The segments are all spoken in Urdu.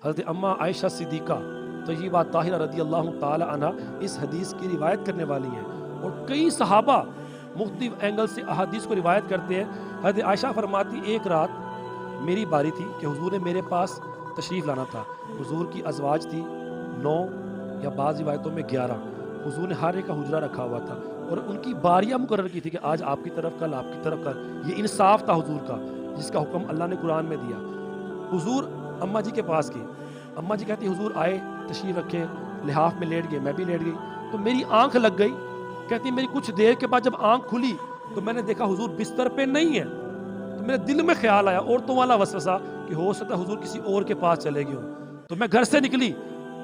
حضرت اماں عائشہ صدیقہ طیبہ طاہرہ رضی اللہ تعالی عنہ اس حدیث کی روایت کرنے والی ہیں، اور کئی صحابہ مختلف اینگل سے احادیث کو روایت کرتے ہیں۔ حضرت عائشہ فرماتی ایک رات میری باری تھی کہ حضور نے میرے پاس تشریف لانا تھا۔ حضور کی ازواج تھی 9 یا بعض روایتوں میں 11۔ حضور نے ہر ایک کا حجرہ رکھا ہوا تھا اور ان کی باریاں مقرر کی تھی کہ آج آپ کی طرف، کل آپ کی طرف، کل۔ یہ انصاف تھا حضور کا، جس کا حکم اللہ نے قرآن میں دیا۔ حضور اماں جی کے پاس گئے، اماں جی کہتی حضور آئے، تشریف رکھے، لحاف میں لیٹ گئے، میں بھی لیٹ گئی، تو میری آنکھ لگ گئی۔ کہتی میری کچھ دیر کے بعد جب آنکھ کھلی تو میں نے دیکھا حضور بستر پہ نہیں ہے، تو میرے دل میں خیال آیا، عورتوں والا وسوسہ، کہ ہو سکتا ہے حضور کسی اور کے پاس چلے گئے ہوں۔ تو میں گھر سے نکلی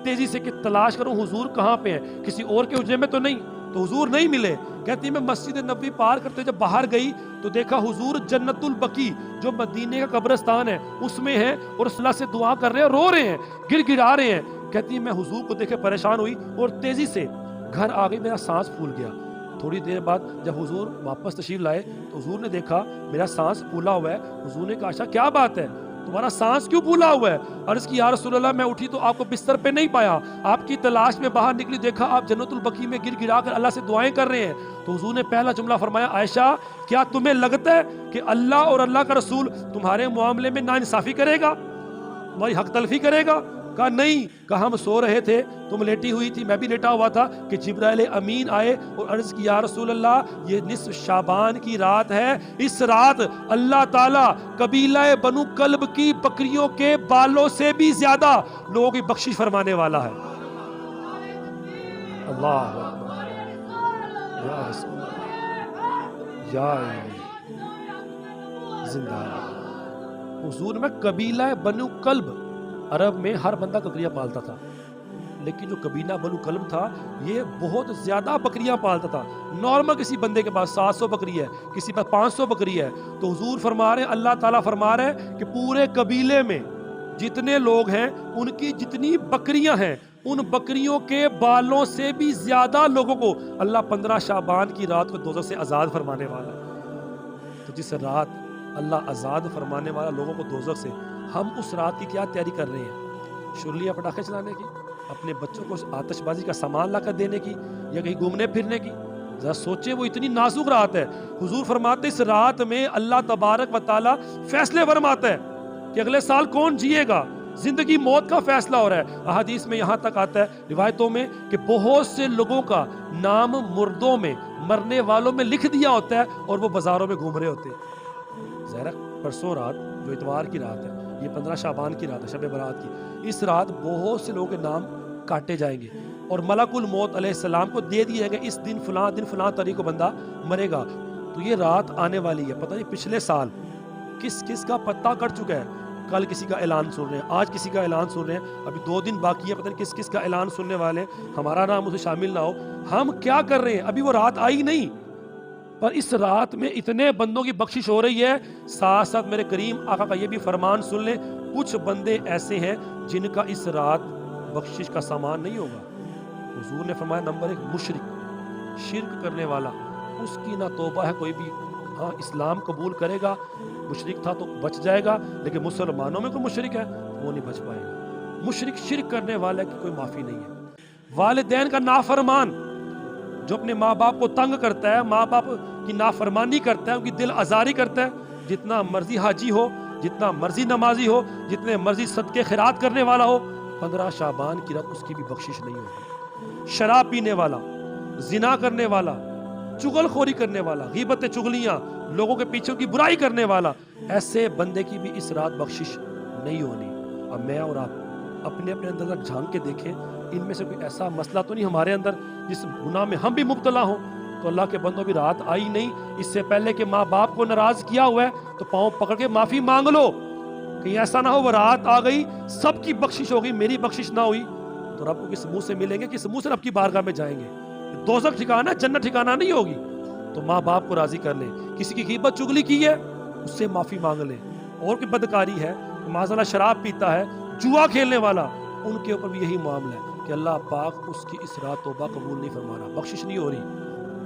تیزی سے کہ تلاش کروں حضور کہاں پہ ہیں، کسی اور کے حجرے میں تو نہیں، تو حضور نہیں ملے۔ کہتی میں مسجد نبوی پار کرتے جب باہر گئی تو دیکھا حضور جنت البقیع جو مدینے کا قبرستان ہے اس میں ہیں، اور اللہ سے دعا کر رہے ہیں، رو رہے ہیں، گر گڑا رہے ہیں۔ کہتی میں حضور کو دیکھے پریشان ہوئی اور تیزی سے گھر آ گئی، میرا سانس پھول گیا۔ تھوڑی دیر بعد جب حضور واپس تشریف لائے تو حضور نے دیکھا میرا سانس پھولا ہوا ہے۔ حضور نے کہا عائشہ کیا بات ہے، تمہارا سانس کیوں پھولا ہوا ہے؟ عرض کی یا رسول اللہ میں اٹھی تو آپ کو بستر پہ نہیں پایا، آپ کی تلاش میں باہر نکلی، دیکھا آپ جنت البقیع میں گر گڑا کر اللہ سے دعائیں کر رہے ہیں۔ تو حضور نے پہلا جملہ فرمایا عائشہ کیا تمہیں لگتا ہے کہ اللہ اور اللہ کا رسول تمہارے معاملے میں ناانصافی کرے گا، تمہاری حق تلفی کرے گا؟ کہا نہیں، کہا ہم سو رہے تھے، تم لیٹی ہوئی تھی، میں بھی لیٹا ہوا تھا، کہ جبرائیل امین آئے اور عرض کی یا رسول اللہ یہ نصف شعبان کی رات ہے، اس رات اللہ تعالیٰ قبیلہ بنو کلب کی بکریوں کے بالوں سے بھی زیادہ لوگوں کی بخشش فرمانے والا ہے۔ اللہ اکبر، یا رسول اللہ، یا زندہ ہے۔ حضور میں قبیلہ بنو کلب، عرب میں ہر بندہ بکریاں پالتا تھا، لیکن جو قبیلہ بنو کلب تھا یہ بہت زیادہ بکریاں پالتا تھا۔ نارمل کسی بندے کے پاس 700 بکری ہے، کسی پاس 500 بکری ہے، تو حضور فرما رہے ہیں، اللہ تعالیٰ فرما رہے ہیں کہ پورے قبیلے میں جتنے لوگ ہیں ان کی جتنی بکریاں ہیں ان بکریوں کے بالوں سے بھی زیادہ لوگوں کو اللہ 15 شعبان کی رات کو دوزخ سے آزاد فرمانے والا ہے۔ تو جس رات اللہ آزاد فرمانے والا لوگوں کو دوزخ سے، ہم اس رات کی کیا تیاری کر رہے ہیں؟ شرلیاں پٹاخے چلانے کی، اپنے بچوں کو آتش بازی کا سامان لا کر دینے کی، یا کہیں گھومنے پھرنے کی؟ ذرا سوچیں، وہ اتنی نازک رات ہے۔ حضور فرماتے اس رات میں اللہ تبارک و تعالیٰ فیصلے فرماتا ہے کہ اگلے سال کون جیے گا، زندگی موت کا فیصلہ ہو رہا ہے۔ احادیث میں یہاں تک آتا ہے روایتوں میں کہ بہت سے لوگوں کا نام مردوں میں، مرنے والوں میں لکھ دیا ہوتا ہے اور وہ بازاروں میں گھوم رہے ہوتے ہیں۔ ظاہر پرسوں رات جو اتوار کی رات ہے، یہ 15 شعبان کی رات ہے، شب برات کی، اس رات بہت سے لوگوں کے نام کاٹے جائیں گے اور ملک الموت علیہ السلام کو دے دیے گئے اس دن فلاں تاریخ کو بندہ مرے گا۔ تو یہ رات آنے والی ہے، پتہ نہیں پچھلے سال کس کس کا پتہ کٹ چکا ہے، کل کسی کا اعلان سن رہے ہیں، آج کسی کا اعلان سن رہے ہیں، ابھی 2 دن باقی ہے، پتہ نہیں کس کس کا اعلان سننے والے ہیں، ہمارا نام اسے شامل نہ ہو۔ ہم کیا کر رہے ہیں؟ ابھی وہ رات آئی نہیں، پر اس رات میں اتنے بندوں کی بخشش ہو رہی ہے۔ ساتھ ساتھ میرے کریم آقا کا یہ بھی فرمان سن لیں، کچھ بندے ایسے ہیں جن کا اس رات بخشش کا سامان نہیں ہوگا۔ حضور نے فرمایا نمبر 1 مشرک، شرک کرنے والا، اس کی نہ توبہ ہے کوئی بھی۔ ہاں اسلام قبول کرے گا، مشرک تھا تو بچ جائے گا، لیکن مسلمانوں میں کوئی مشرک ہے وہ نہیں بچ پائے گا۔ مشرک شرک کرنے والے کی کوئی معافی نہیں ہے۔ والدین کا نافرمان جو اپنے ماں باپ کو تنگ کرتا ہے، ماں باپ کی نافرمانی کرتا ہے، ان کی دل آزاری کرتا ہے، جتنا مرضی حاجی ہو، جتنا مرضی نمازی ہو، جتنے مرضی صدقے خیرات کرنے والا ہو، 15 شعبان کی رات اس کی بھی بخشش نہیں ہوگی۔ شراب پینے والا، زنا کرنے والا، چغل خوری کرنے والا، غیبت چغلیاں، لوگوں کے پیچھے کی برائی کرنے والا، ایسے بندے کی بھی اس رات بخشش نہیں ہونی۔ اب میں اور آپ اپنے اندر جھانک کے دیکھیں، ان میں سے کوئی ایسا مسئلہ تو نہیں ہمارے اندر جس گناہ میں ہم بھی مبتلا ہوں؟ تو اللہ کے بندوں بھی رات آئی نہیں، اس سے پہلے کہ ماں باپ کو ناراض کیا ہوا ہے تو پاؤں پکڑ کے معافی مانگ لو، کہیں ایسا نہ ہو وہ رات آ گئی سب کی بخشش ہو گئی، میری بخشش نہ ہوئی تو رب کو کس منہ سے ملیں گے، کس منہ سے رب کی بارگاہ میں جائیں گے؟ دوزخ ٹھکانہ، جنت ٹھکانہ نہیں ہوگی۔ تو ماں باپ کو راضی کر لیں، کسی کی غیبت چغلی کی ہے اس سے معافی مانگ لیں، اور کوئی بدکاری ہے، معاذ اللہ شراب پیتا ہے، جوا کھیلنے والا، ان کے اوپر بھی یہی معاملہ ہے کہ اللہ پاک اس کی اس رات توبہ قبول نہیں فرما رہا، بخشش نہیں ہو رہی۔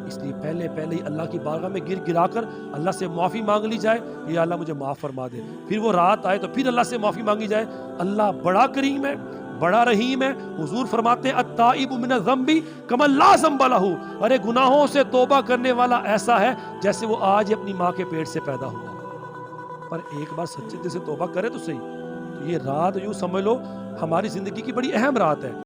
اس لیے پہلے ہی اللہ کی بارگاہ میں گرا کر اللہ سے معافی مانگ لی جائے، یا اللہ مجھے معاف فرما دے. پھر وہ رات آئے تو پھر اللہ سے معافی مانگی جائے. اللہ بڑا کریم ہے، بڑا رحیم ہے. حضور فرماتے ہیں التائب من الذنب کمن لا ذنب لہ. ارے گناہوں سے توبہ کرنے والا ایسا ہے جیسے وہ آج اپنی ماں کے پیٹ سے پیدا ہوا. پر ایک بار سچے دل سے توبہ کرے تو صحیح. تو یہ رات یوں سمجھ لو ہماری زندگی کی بڑی اہم رات ہے.